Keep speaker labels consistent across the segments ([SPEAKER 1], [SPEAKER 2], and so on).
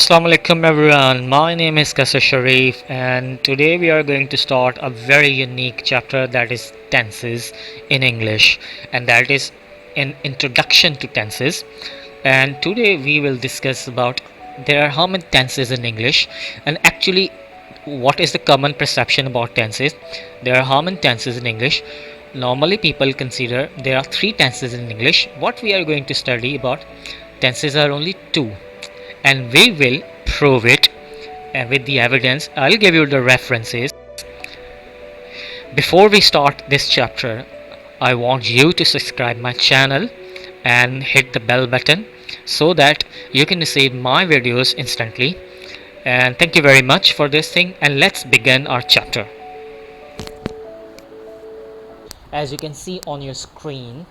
[SPEAKER 1] Assalamu alaikum everyone. My name is Kasser Sharif and today we are going to start a very unique chapter that is tenses in English, and that is an introduction to tenses. And today we will discuss about there are how many tenses in English, and actually what is the common perception about tenses. There are how many tenses in English. Normally people consider there are three tenses in English. What we are going to study about tenses are only two, and we will prove it with the evidence. I'll give you the references. Before we start this chapter, I want you to subscribe my channel and hit the bell button so that you can receive my videos instantly. And thank you very much for this thing, and let's begin our chapter. As you can see on your screen,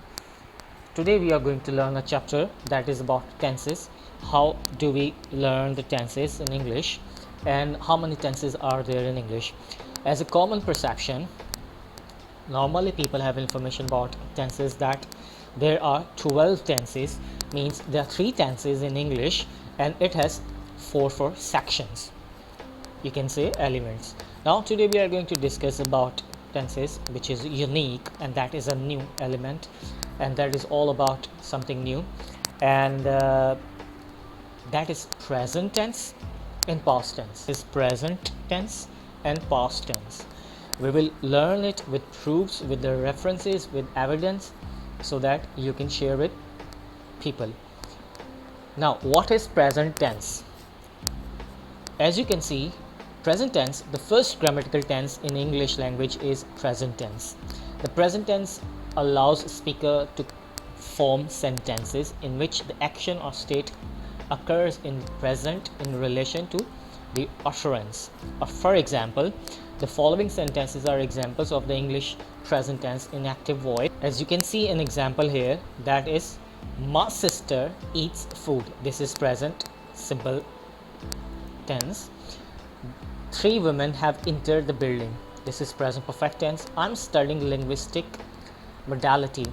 [SPEAKER 1] today we are going to learn a chapter that is about tenses. How do we learn the tenses in English, and how many tenses are there in English? As a common perception, normally people have information about tenses that there are 12 tenses, means there are 3 tenses in English, and it has 4 sections, you can say elements. Now today we are going to discuss about tenses which is unique, and that is a new element, and that is all about something new, and that is present tense and past tense. Is present tense and past tense. We will learn it with proofs, with the references, with evidence, so that you can share with people. Now what is present tense? As you can see, present tense, the first grammatical tense in English language is present tense. The present tense allows speaker to form sentences in which the action or state occurs in present in relation to the utterance. For example, the following sentences are examples of the English present tense in active voice. As you can see an example here, that is, my sister eats food. This is present simple tense. 3 women have entered the building. This is present perfect tense. I'm studying linguistic modality.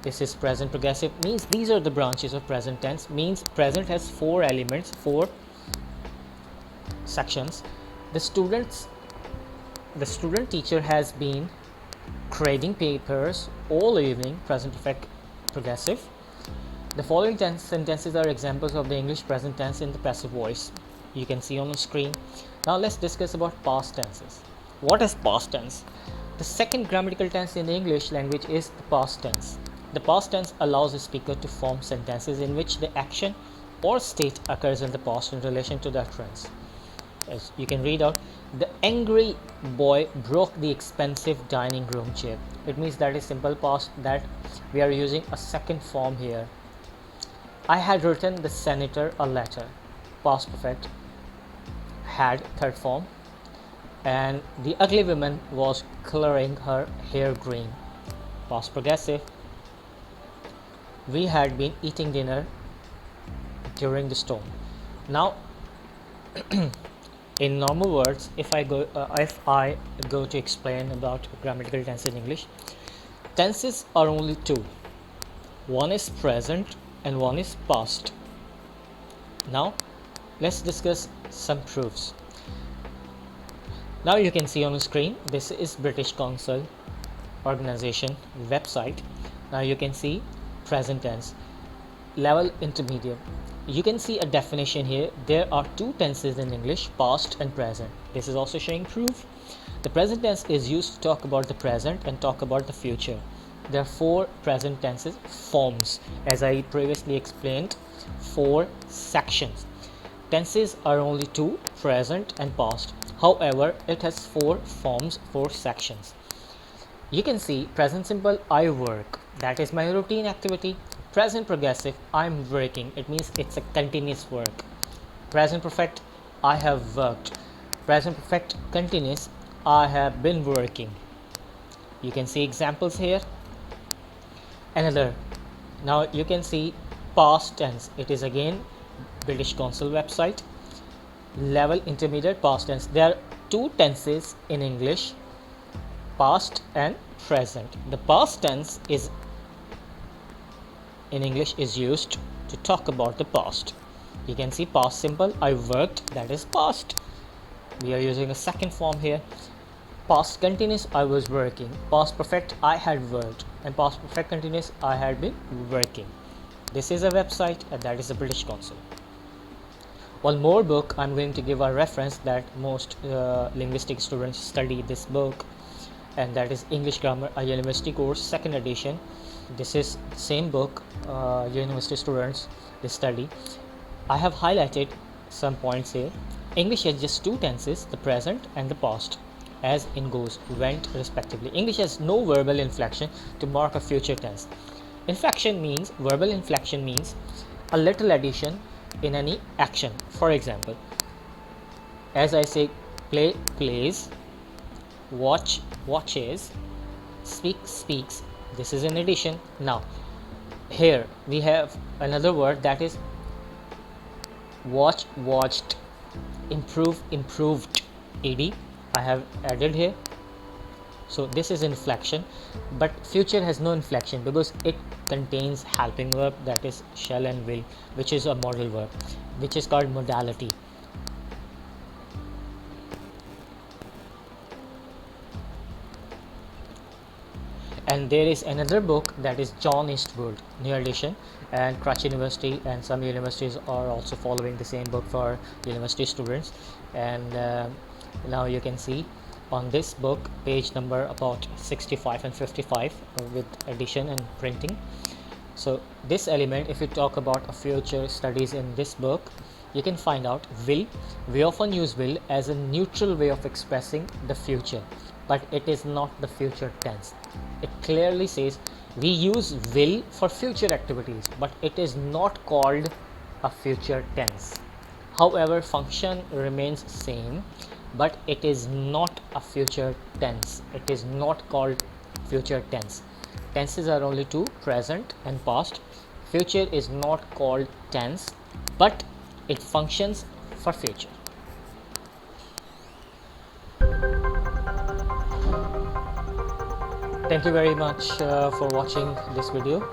[SPEAKER 1] This is present progressive, means these are the branches of present tense, means present has 4 elements, 4 sections. The student teacher has been grading papers all evening, present perfect progressive. The following sentences are examples of the English present tense in the passive voice. You can see on the screen. Now let's discuss about past tenses. What is past tense? The second grammatical tense in the English language is the past tense. The past tense allows a speaker to form sentences in which the action or state occurs in the past in relation to the utterance. As you can read out, the angry boy broke the expensive dining room chair. It means that is simple past, that we are using a second form here. I had written the senator a letter. Past perfect. Had, third form. And the ugly woman was coloring her hair green. Past progressive. We had been eating dinner during the storm. Now in normal words, if I go to explain about grammatical tense in English, tenses are only 2. One is present and one is past. Now let's discuss some proofs. Now you can see on the screen, this is British Council organization website. Now you can see present tense, level intermediate. You can see a definition here. There are 2 tenses in English, past and present. This is also showing proof. The present tense is used to talk about the present and talk about the future. There are 4 present tenses forms, as I previously explained, 4 sections. Tenses are only 2, present and past. However, it has 4 forms, 4 sections. You can see present simple, I work, that is my routine activity. Present progressive, I'm working, it means it's a continuous work. Present perfect, I have worked. Present perfect continuous, I have been working. You can see examples here. Another, now you can see past tense, it is again British Council website, level intermediate past tense. There are 2 tenses in English, past and present. The past tense is in English is used to talk about the past. You can see past simple, I worked, that is past. We are using a second form here. Past continuous, I was working. Past perfect, I had worked. And past perfect continuous, I had been working. This is a website, and that is the British Council. One more book, I'm going to give a reference that most linguistic students study this book, and that is English Grammar, a university course, second edition. This is same book, university students they study. I have highlighted some points here. English has just two tenses, the present and the past, as in goes, went respectively. English has no verbal inflection to mark a future tense. Verbal inflection means a little addition in any action. For example, as I say, play, plays, watch, watches, speak, speaks. This is an addition. Now, here we have another word, that is watch, watched, improve, improved. Ed I have added here. So this is inflection, but future has no inflection because it contains helping verb, that is shall and will, which is a modal verb, which is called modality. And there is another book, that is John Eastwood, new edition, and Crutch University and some universities are also following the same book for university students. And now you can see on this book page number about 65 and 55 with addition and printing. So this element, if you talk about a future studies in this book, you can find out will. We often use will as a neutral way of expressing the future, but it is not the future tense. It clearly says we use will for future activities, but it is not called a future tense. However, function remains same, but it is not a future tense. It is not called future tense. Tenses are only two, present and past. Future is not called tense, but it functions for future. Thank you very much for watching this video.